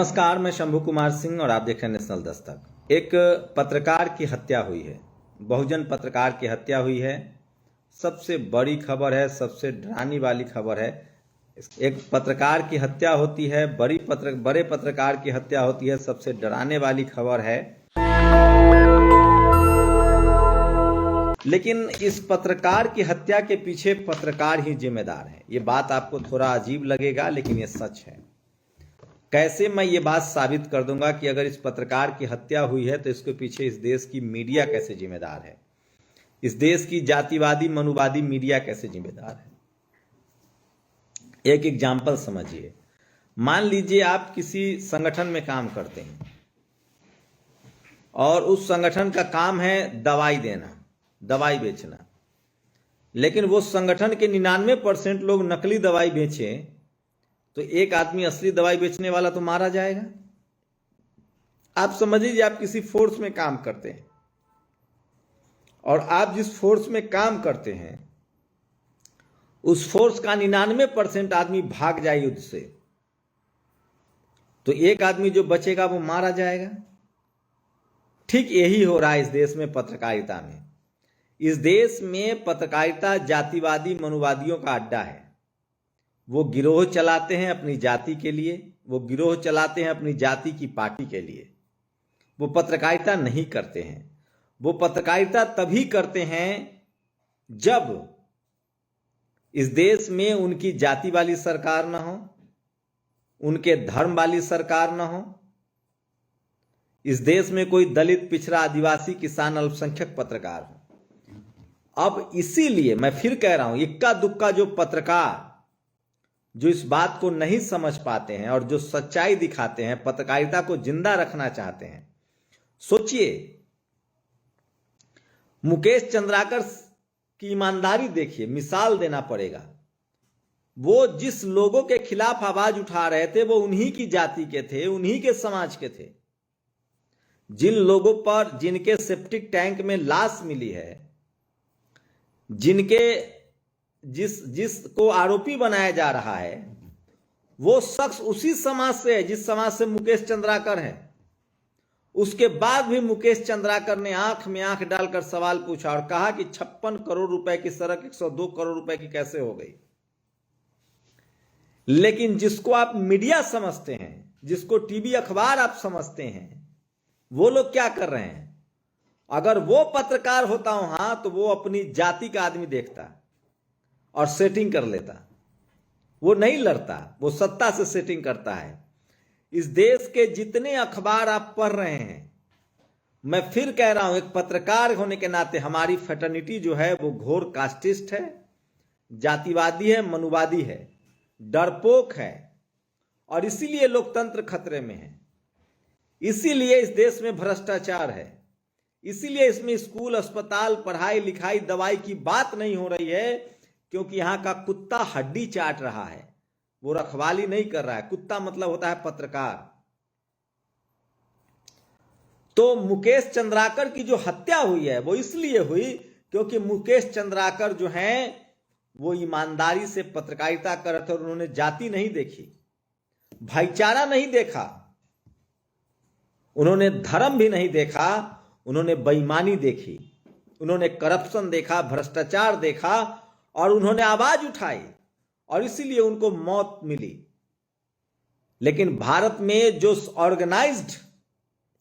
नमस्कार, मैं शंभू कुमार सिंह और आप देख रहे हैं नेशनल दस्तक। एक पत्रकार की हत्या हुई है, बहुजन पत्रकार की हत्या हुई है। सबसे बड़ी खबर है, सबसे डराने वाली खबर है। एक पत्रकार की हत्या होती है, बड़े पत्रकार की हत्या होती है, सबसे डराने वाली खबर है। लेकिन इस पत्रकार की हत्या के पीछे पत्रकार ही जिम्मेदार है। ये बात आपको थोड़ा अजीब लगेगा, लेकिन ये सच है। कैसे मैं ये बात साबित कर दूंगा कि अगर इस पत्रकार की हत्या हुई है तो इसके पीछे इस देश की मीडिया कैसे जिम्मेदार है, इस देश की जातिवादी मनुवादी मीडिया कैसे जिम्मेदार है। एक एग्जाम्पल समझिए। मान लीजिए आप किसी संगठन में काम करते हैं और उस संगठन का काम है दवाई देना, दवाई बेचना, लेकिन वो संगठन के 99% लोग नकली दवाई बेचें तो एक आदमी असली दवाई बेचने वाला तो मारा जाएगा। आप समझ लीजिए आप किसी फोर्स में काम करते हैं और आप जिस फोर्स में काम करते हैं उस फोर्स का 99% आदमी भाग जाए युद्ध से, तो एक आदमी जो बचेगा वो मारा जाएगा। ठीक यही हो रहा है इस देश में पत्रकारिता में। इस देश में पत्रकारिता जातिवादी मनुवादियों का अड्डा है। वो गिरोह चलाते हैं अपनी जाति के लिए, वो गिरोह चलाते हैं अपनी जाति की पार्टी के लिए। वो पत्रकारिता नहीं करते हैं। वो पत्रकारिता तभी करते हैं जब इस देश में उनकी जाति वाली सरकार ना हो, उनके धर्म वाली सरकार ना हो, इस देश में कोई दलित, पिछड़ा, आदिवासी, किसान, अल्पसंख्यक पत्रकार हो। अब इसीलिए मैं फिर कह रहा हूं, इक्का दुक्का जो पत्रकार जो इस बात को नहीं समझ पाते हैं और जो सच्चाई दिखाते हैं, पत्रकारिता को जिंदा रखना चाहते हैं। सोचिए, मुकेश चंद्राकर की ईमानदारी देखिए, मिसाल देना पड़ेगा। वो जिस लोगों के खिलाफ आवाज उठा रहे थे वो उन्हीं की जाति के थे, उन्हीं के समाज के थे। जिन लोगों पर, जिनके सेप्टिक टैंक में लाश मिली है, जिनके जिसको आरोपी बनाया जा रहा है, वो शख्स उसी समाज से है जिस समाज से मुकेश चंद्राकर है। उसके बाद भी मुकेश चंद्राकर ने आंख में आंख डालकर सवाल पूछा और कहा कि 56 करोड़ रुपए की सड़क 102 करोड़ रुपए की कैसे हो गई। लेकिन जिसको आप मीडिया समझते हैं, जिसको टीवी अखबार आप समझते हैं, वो लोग क्या कर रहे हैं? अगर वो पत्रकार होता वहां तो वो अपनी जाति का आदमी देखता और सेटिंग कर लेता। वो नहीं लड़ता, वो सत्ता से सेटिंग करता है। इस देश के जितने अखबार आप पढ़ रहे हैं, मैं फिर कह रहा हूं, एक पत्रकार होने के नाते हमारी फ्रेटर्निटी जो है वो घोर कास्टिस्ट है, जातिवादी है, मनुवादी है, डरपोक है, और इसीलिए लोकतंत्र खतरे में है। इसीलिए इस देश में भ्रष्टाचार है। इसीलिए इसमें स्कूल, अस्पताल, पढ़ाई लिखाई, दवाई की बात नहीं हो रही है, क्योंकि यहां का कुत्ता हड्डी चाट रहा है, वो रखवाली नहीं कर रहा है। कुत्ता मतलब होता है पत्रकार। तो मुकेश चंद्राकर की जो हत्या हुई है वो इसलिए हुई क्योंकि मुकेश चंद्राकर जो हैं वो ईमानदारी से पत्रकारिता कर रहे थे और उन्होंने जाति नहीं देखी, भाईचारा नहीं देखा, उन्होंने धर्म भी नहीं देखा, उन्होंने बेईमानी देखी, उन्होंने करप्शन देखा, भ्रष्टाचार देखा और उन्होंने आवाज उठाई और इसीलिए उनको मौत मिली। लेकिन भारत में जो ऑर्गेनाइज्ड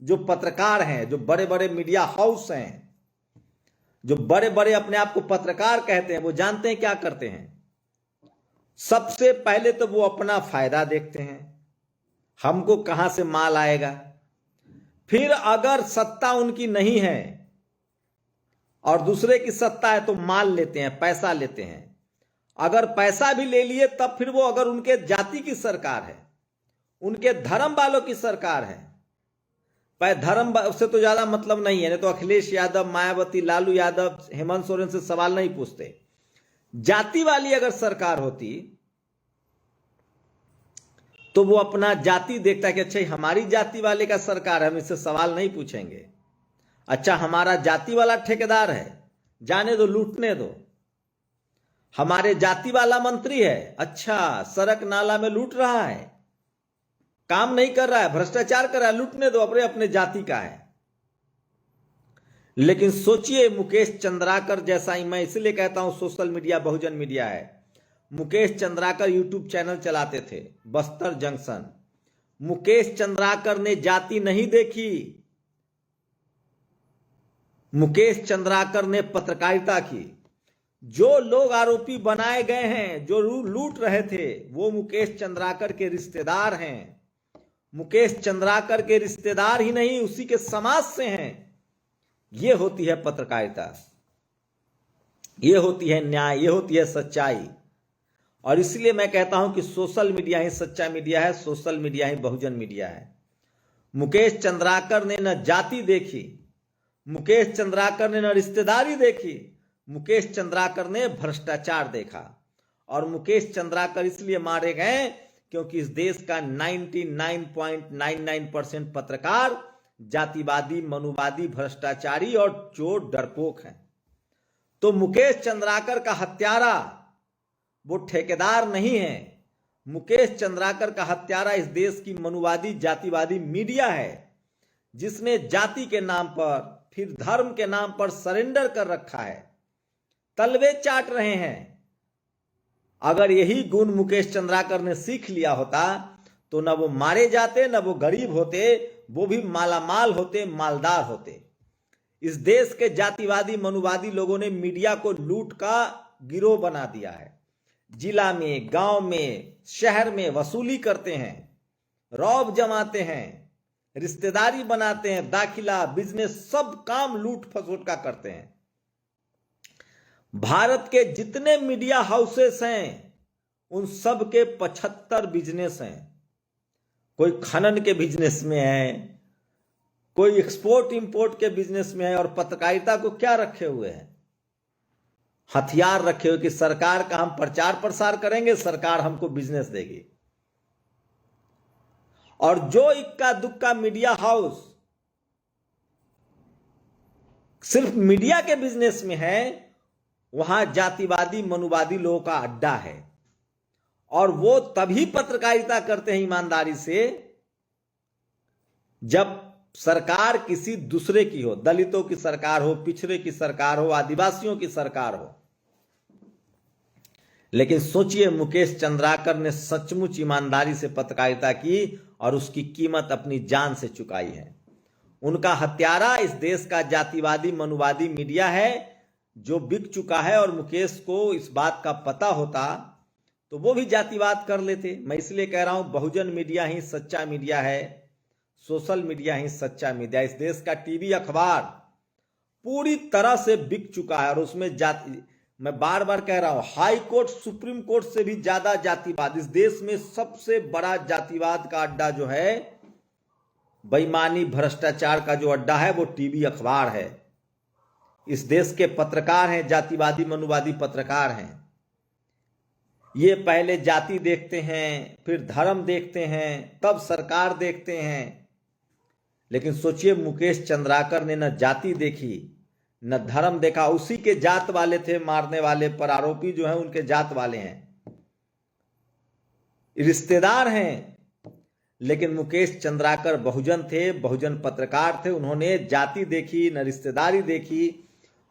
जो पत्रकार हैं, जो बड़े बड़े मीडिया हाउस हैं, जो बड़े बड़े अपने आप को पत्रकार कहते हैं, वो जानते हैं क्या करते हैं? सबसे पहले तो वो अपना फायदा देखते हैं, हमको कहां से माल आएगा। फिर अगर सत्ता उनकी नहीं है और दूसरे की सत्ता है तो माल लेते हैं, पैसा लेते हैं। अगर पैसा भी ले लिए तब फिर वो, अगर उनके जाति की सरकार है, उनके धर्म वालों की सरकार है, धर्म से तो ज्यादा मतलब नहीं है, नहीं तो अखिलेश यादव, मायावती, लालू यादव, हेमंत सोरेन से सवाल नहीं पूछते। जाति वाली अगर सरकार होती तो वो अपना जाति देखता है कि अच्छा हमारी जाति वाले का सरकार है, हम इससे सवाल नहीं पूछेंगे। अच्छा हमारा जाति वाला ठेकेदार है, जाने दो, लूटने दो। हमारे जाति वाला मंत्री है, अच्छा सड़क नाला में लूट रहा है, काम नहीं कर रहा है, भ्रष्टाचार कर रहा है, लूटने दो, अपने अपने जाति का है। लेकिन सोचिए मुकेश चंद्राकर जैसा ही, मैं इसलिए कहता हूं सोशल मीडिया बहुजन मीडिया है। मुकेश चंद्राकर यूट्यूब चैनल चलाते थे, बस्तर जंक्शन। मुकेश चंद्राकर ने जाति नहीं देखी, मुकेश चंद्राकर ने पत्रकारिता की। जो लोग आरोपी बनाए गए हैं, जो लूट रहे थे, वो मुकेश चंद्राकर के रिश्तेदार हैं। मुकेश चंद्राकर के रिश्तेदार ही नहीं, उसी के समाज से हैं। ये होती है पत्रकारिता, ये होती है न्याय, ये होती है सच्चाई। और इसलिए मैं कहता हूं कि सोशल मीडिया ही सच्चा मीडिया है, सोशल मीडिया ही बहुजन मीडिया है। मुकेश चंद्राकर ने न जाति देखी, मुकेश चंद्राकर ने न रिश्तेदारी देखी, मुकेश चंद्राकर ने भ्रष्टाचार देखा। और मुकेश चंद्राकर इसलिए मारे गए क्योंकि इस देश का 99.99% पत्रकार जातिवादी, मनुवादी, भ्रष्टाचारी और चोर, डरपोक हैं। तो मुकेश चंद्राकर का हत्यारा वो ठेकेदार नहीं है। मुकेश चंद्राकर का हत्यारा इस देश की मनुवादी, जातिवादी मीडिया है, जिसने जाति के नाम पर, फिर धर्म के नाम पर सरेंडर कर रखा है, तलवे चाट रहे हैं। अगर यही गुण मुकेश चंद्राकर ने सीख लिया होता तो न वो मारे जाते, न वो गरीब होते, वो भी मालामाल होते, मालदार होते। इस देश के जातिवादी, मनुवादी लोगों ने मीडिया को लूट का गिरोह बना दिया है। जिला में, गांव में, शहर में वसूली करते हैं, रौब जमाते हैं, रिश्तेदारी बनाते हैं, दाखिला, बिजनेस, सब काम लूट फसूट का करते हैं। भारत के जितने मीडिया हाउसेस हैं उन सब के 75 बिजनेस हैं। कोई खनन के बिजनेस में है, कोई एक्सपोर्ट इंपोर्ट के बिजनेस में है, और पत्रकारिता को क्या रखे हुए हैं? हथियार रखे हुए कि सरकार का हम प्रचार प्रसार करेंगे, सरकार हमको बिजनेस देगी। और जो इक्का दुक्का मीडिया हाउस सिर्फ मीडिया के बिजनेस में है, वहां जातिवादी, मनुवादी लोगों का अड्डा है। और वो तभी पत्रकारिता करते हैं ईमानदारी से जब सरकार किसी दूसरे की हो, दलितों की सरकार हो, पिछड़े की सरकार हो, आदिवासियों की सरकार हो। लेकिन सोचिए मुकेश चंद्राकर ने सचमुच ईमानदारी से पत्रकारिता की और उसकी कीमत अपनी जान से चुकाई है। उनका हत्यारा इस देश का जातिवादी, मनुवादी मीडिया है जो बिक चुका है। और मुकेश को इस बात का पता होता तो वो भी जातिवाद कर लेते। मैं इसलिए कह रहा हूं बहुजन मीडिया ही सच्चा मीडिया है, सोशल मीडिया ही सच्चा मीडिया। इस देश का टीवी, अखबार पूरी तरह से बिक चुका है और उसमें जाति, मैं बार बार कह रहा हूं, हाई कोर्ट, सुप्रीम कोर्ट से भी ज्यादा जातिवाद। इस देश में सबसे बड़ा जातिवाद का अड्डा जो है, बेईमानी, भ्रष्टाचार का जो अड्डा है, वो टीवी, अखबार है। इस देश के पत्रकार हैं, जातिवादी, मनुवादी पत्रकार हैं। ये पहले जाति देखते हैं, फिर धर्म देखते हैं, तब सरकार देखते हैं। लेकिन सोचिए मुकेश चंद्राकर ने न जाति देखी, न धर्म देखा। उसी के जात वाले थे मारने वाले, पर आरोपी जो हैं उनके जात वाले हैं, रिश्तेदार हैं। लेकिन मुकेश चंद्राकर बहुजन थे, बहुजन पत्रकार थे। उन्होंने जाति देखी, न रिश्तेदारी देखी,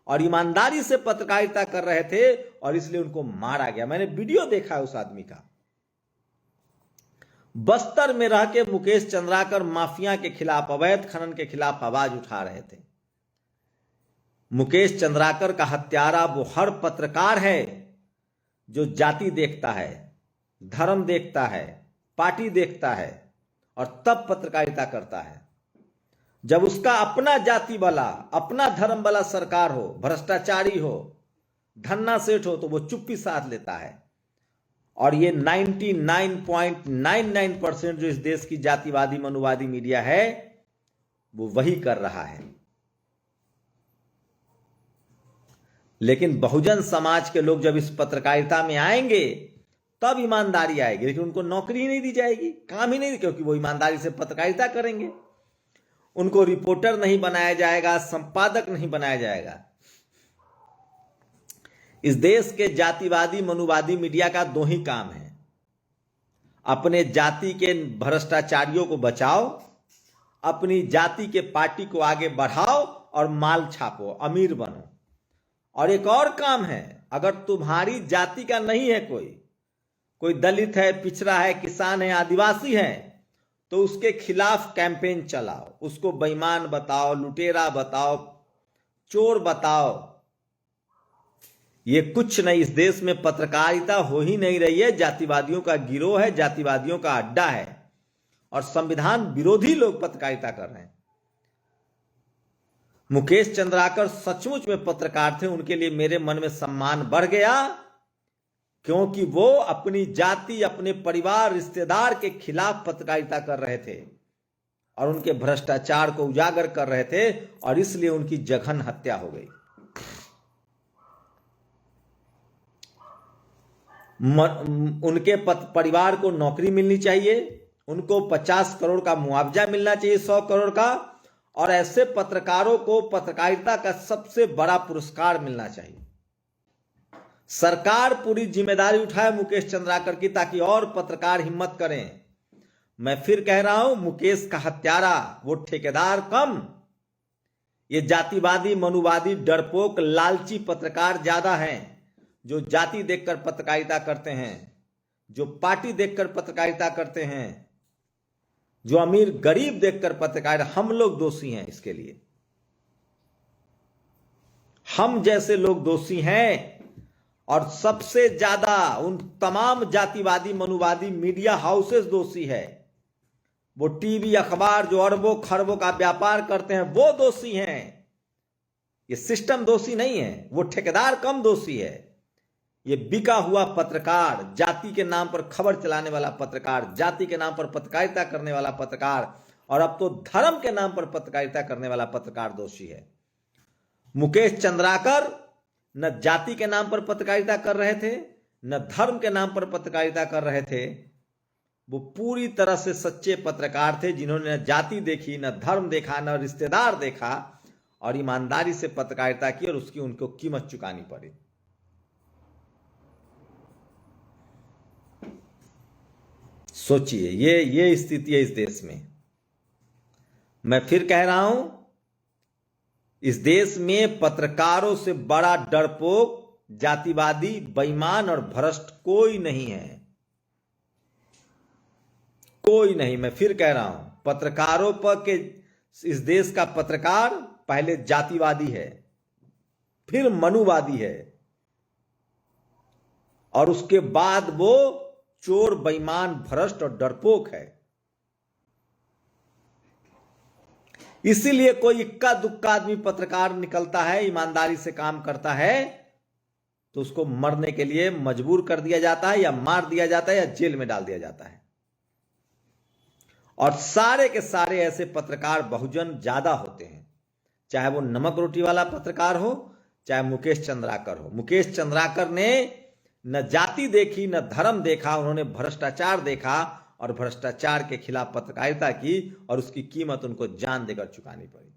और ईमानदारी से पत्रकारिता कर रहे थे, और इसलिए उनको मारा गया। मैंने वीडियो देखा है उस आदमी का। बस्तर में रह के मुकेश चंद्राकर माफिया के खिलाफ, अवैध खनन के खिलाफ आवाज उठा रहे थे। मुकेश चंद्राकर का हत्यारा वो हर पत्रकार है जो जाति देखता है, धर्म देखता है, पार्टी देखता है, और तब पत्रकारिता करता है। जब उसका अपना जाति वाला, अपना धर्म वाला सरकार हो, भ्रष्टाचारी हो, धन्ना सेठ हो, तो वो चुप्पी साध लेता है। और ये 99.99% जो इस देश की जातिवादी, मनुवादी मीडिया है, वो वही कर रहा है। लेकिन बहुजन समाज के लोग जब इस पत्रकारिता में आएंगे तब ईमानदारी आएगी। लेकिन उनको नौकरी नहीं दी जाएगी, काम ही नहीं, क्योंकि वो ईमानदारी से पत्रकारिता करेंगे। उनको रिपोर्टर नहीं बनाया जाएगा, संपादक नहीं बनाया जाएगा। इस देश के जातिवादी, मनुवादी मीडिया का दो ही काम है, अपने जाति के भ्रष्टाचारियों को बचाओ, अपनी जाति के पार्टी को आगे बढ़ाओ और माल छापो, अमीर बनो। और एक और काम है, अगर तुम्हारी जाति का नहीं है, कोई दलित है, पिछड़ा है, किसान है, आदिवासी है, तो उसके खिलाफ कैंपेन चलाओ, उसको बेईमान बताओ, लुटेरा बताओ, चोर बताओ। ये कुछ नहीं, इस देश में पत्रकारिता हो ही नहीं रही है। जातिवादियों का गिरोह है, जातिवादियों का अड्डा है और संविधान विरोधी लोग पत्रकारिता कर रहे हैं। मुकेश चंद्राकर सचमुच में पत्रकार थे, उनके लिए मेरे मन में सम्मान बढ़ गया, क्योंकि वो अपनी जाति, अपने परिवार, रिश्तेदार के खिलाफ पत्रकारिता कर रहे थे और उनके भ्रष्टाचार को उजागर कर रहे थे, और इसलिए उनकी जघन हत्या हो गई। उनके परिवार को नौकरी मिलनी चाहिए, उनको 50 करोड़ का मुआवजा मिलना चाहिए, 100 करोड़ का, और ऐसे पत्रकारों को पत्रकारिता का सबसे बड़ा पुरस्कार मिलना चाहिए। सरकार पूरी जिम्मेदारी उठाए मुकेश चंद्राकर की, ताकि और पत्रकार हिम्मत करें। मैं फिर कह रहा हूं, मुकेश का हत्यारा, वो ठेकेदार कम, ये जातिवादी, मनुवादी, डरपोक, लालची पत्रकार ज्यादा हैं, जो जाति देखकर पत्रकारिता करते हैं, जो पार्टी देखकर पत्रकारिता करते हैं, जो अमीर गरीब देखकर पत्रकारिता। हम लोग दोषी हैं इसके लिए, हम जैसे लोग दोषी हैं। और सबसे ज्यादा उन तमाम जातिवादी, मनुवादी मीडिया हाउसेस दोषी है। वो टीवी, अखबार जो अरबों खरबों का व्यापार करते हैं, वो दोषी हैं। ये सिस्टम दोषी नहीं है, वो ठेकेदार कम दोषी है। ये बिका हुआ पत्रकार, जाति के नाम पर खबर चलाने वाला पत्रकार, जाति के नाम पर पत्रकारिता करने वाला पत्रकार, और अब तो धर्म के नाम पर पत्रकारिता करने वाला पत्रकार दोषी है। मुकेश चंद्राकर न जाति के नाम पर पत्रकारिता कर रहे थे, न धर्म के नाम पर पत्रकारिता कर रहे थे। वो पूरी तरह से सच्चे पत्रकार थे, जिन्होंने न जाति देखी, न धर्म देखा, न रिश्तेदार देखा, और ईमानदारी से पत्रकारिता की, और उसकी उनको कीमत चुकानी पड़ी। सोचिए, ये स्थिति है इस देश में। मैं फिर कह रहा हूं, इस देश में पत्रकारों से बड़ा डरपोक, जातिवादी, बेईमान और भ्रष्ट कोई नहीं है, कोई नहीं। मैं फिर कह रहा हूं, पत्रकारों पर के इस देश का पत्रकार पहले जातिवादी है, फिर मनुवादी है, और उसके बाद वो चोर, बेईमान, भ्रष्ट और डरपोक है। इसीलिए कोई इक्का दुक्का आदमी पत्रकार निकलता है, ईमानदारी से काम करता है, तो उसको मरने के लिए मजबूर कर दिया जाता है, या मार दिया जाता है, या जेल में डाल दिया जाता है। और सारे के सारे ऐसे पत्रकार बहुजन ज्यादा होते हैं, चाहे वो नमक रोटी वाला पत्रकार हो, चाहे मुकेश चंद्राकर हो। मुकेश चंद्राकर ने न जाति देखी, न धर्म देखा, उन्होंने भ्रष्टाचार देखा और भ्रष्टाचार के खिलाफ पत्रकारिता की, और उसकी कीमत उनको जान देकर चुकानी पड़ी।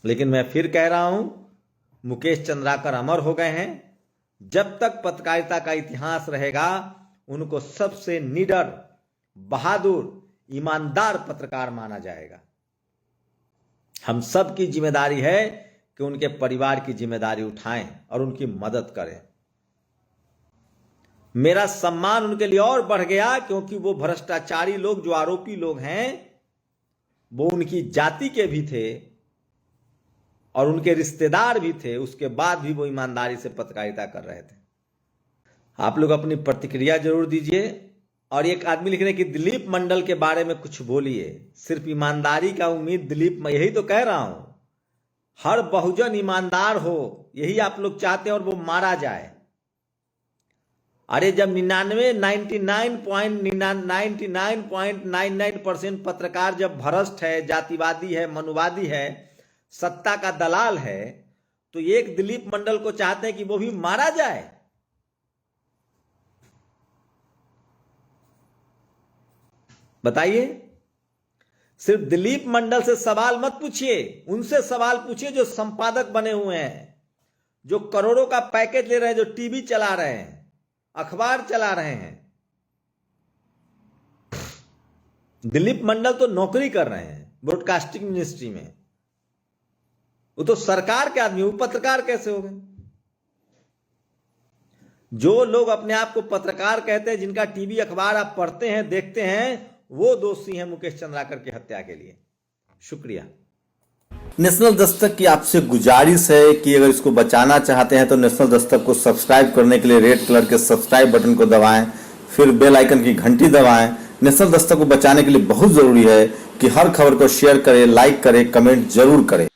लेकिन मैं फिर कह रहा हूं, मुकेश चंद्राकर अमर हो गए हैं। जब तक पत्रकारिता का इतिहास रहेगा, उनको सबसे निडर, बहादुर, ईमानदार पत्रकार माना जाएगा। हम सब की जिम्मेदारी है कि उनके परिवार की जिम्मेदारी उठाएं और उनकी मदद करें। मेरा सम्मान उनके लिए और बढ़ गया, क्योंकि वो भ्रष्टाचारी लोग, जो आरोपी लोग हैं, वो उनकी जाति के भी थे और उनके रिश्तेदार भी थे। उसके बाद भी वो ईमानदारी से पत्रकारिता कर रहे थे। आप लोग अपनी प्रतिक्रिया जरूर दीजिए। और एक आदमी लिख रहे हैं कि दिलीप मंडल के बारे में कुछ बोलिए, सिर्फ ईमानदारी का उम्मीद दिलीप, मैं यही तो कह रहा हूं, हर बहुजन ईमानदार हो, यही आप लोग चाहते हैं, और वो मारा जाए। अरे जब 99.99% पत्रकार जब भ्रष्ट है, जातिवादी है, मनुवादी है, सत्ता का दलाल है, तो एक दिलीप मंडल को चाहते हैं कि वो भी मारा जाए। बताइए। सिर्फ दिलीप मंडल से सवाल मत पूछिए, उनसे सवाल पूछिए जो संपादक बने हुए हैं, जो करोड़ों का पैकेज ले रहे हैं, जो टीवी चला रहे हैं, अखबार चला रहे हैं। दिलीप मंडल तो नौकरी कर रहे हैं ब्रॉडकास्टिंग मिनिस्ट्री में, वो तो सरकार के आदमी, वो पत्रकार कैसे हो गए? जो लोग अपने आप को पत्रकार कहते हैं, जिनका टीवी अखबार आप पढ़ते हैं, देखते हैं, वो दोषी हैं मुकेश चंद्राकर की हत्या के लिए। शुक्रिया। नेशनल दस्तक की आपसे गुजारिश है कि अगर इसको बचाना चाहते हैं तो नेशनल दस्तक को सब्सक्राइब करने के लिए रेड कलर के सब्सक्राइब बटन को दबाएं, फिर बेल आइकन की घंटी दबाएं। नेशनल दस्तक को बचाने के लिए बहुत जरूरी है कि हर खबर को शेयर करें, लाइक करें, कमेंट जरूर करें।